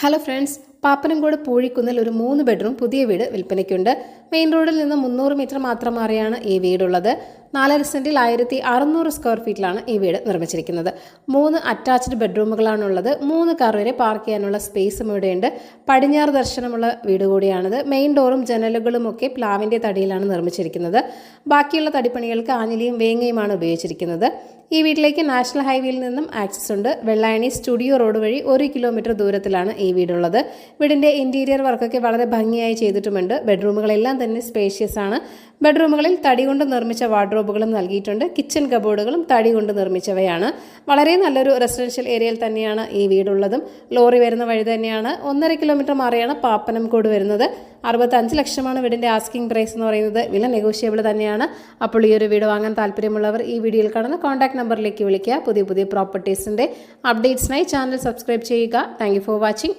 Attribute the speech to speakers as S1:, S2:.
S1: Hello friends, Pappanamcode പൂഴിക്കുന്നിൽ ഒരു 3 bedroom പുതിയ വീട് വിൽപ്പനയ്ക്കുണ്ട്. മെയിൻ റോഡിൽ നിന്ന് 300 മീറ്റർ മാത്രം മാറിയാണ് ഈ വീടുള്ളത്. 4.5 സെന്റിൽ 1600 സ്ക്വയർ ഫീറ്റിലാണ് ഈ വീട് നിർമ്മിച്ചിരിക്കുന്നത്. 3 അറ്റാച്ച്ഡ് ബെഡ്റൂമുകളാണുള്ളത്. 3 കാർ വരെ പാർക്ക് ചെയ്യാനുള്ള സ്പേസും ഇവിടെയുണ്ട്. പടിഞ്ഞാറ് ദർശനമുള്ള വീട് കൂടിയാണിത്. മെയിൻ ഡോറും ജനലുകളും ഒക്കെ പ്ലാവിൻ്റെ തടിയിലാണ് നിർമ്മിച്ചിരിക്കുന്നത്. ബാക്കിയുള്ള തടിപ്പണികൾക്ക് ആഞ്ഞിലിയും വേങ്ങയുമാണ് ഉപയോഗിച്ചിരിക്കുന്നത്. ഈ വീട്ടിലേക്ക് നാഷണൽ ഹൈവേയിൽ നിന്നും ആക്സസ് ഉണ്ട്. വെള്ളായണി സ്റ്റുഡിയോ റോഡ് വഴി 1 കിലോമീറ്റർ ദൂരത്തിലാണ് ഈ വീടുള്ളത്. വീടിൻ്റെ ഇൻറ്റീരിയർ വർക്കൊക്കെ വളരെ ഭംഗിയായി ചെയ്തിട്ടുമുണ്ട്. ബെഡ്റൂമുകളെല്ലാം തന്നെ സ്പേഷ്യസ് ആണ്. ബെഡ്റൂമുകളിൽ തടി കൊണ്ട് നിർമ്മിച്ച വാർഡ്രോബുകളും നൽകിയിട്ടുണ്ട്. കിച്ചൺ കബോർഡുകളും തടി കൊണ്ട് നിർമ്മിച്ചവയാണ്. വളരെ നല്ലൊരു റെസിഡൻഷ്യൽ ഏരിയയിൽ തന്നെയാണ് ഈ വീടുള്ളതും. ലോറി വരുന്ന വഴി തന്നെയാണ്. 1.5 കിലോമീറ്റർ മാറിയാണ് പാപ്പനംകോട് വരുന്നത്. 65 ലക്ഷമാണ് വീടിൻ്റെ ആസ്കിംഗ് പ്രൈസ് എന്ന് പറയുന്നത്. വില നെഗോഷ്യബിൾ തന്നെയാണ്. അപ്പോൾ ഈ ഒരു വീട് വാങ്ങാൻ താല്പര്യമുള്ളവർ ഈ വീഡിയോയിൽ കാണുന്ന കോൺടാക്ട് നമ്പറിലേക്ക് വിളിക്കുക. പുതിയ പ്രോപ്പർട്ടീസിൻ്റെ അപ്ഡേറ്റ്സിനായി ചാനൽ സബ്സ്ക്രൈബ് ചെയ്യുക. Thank you for watching.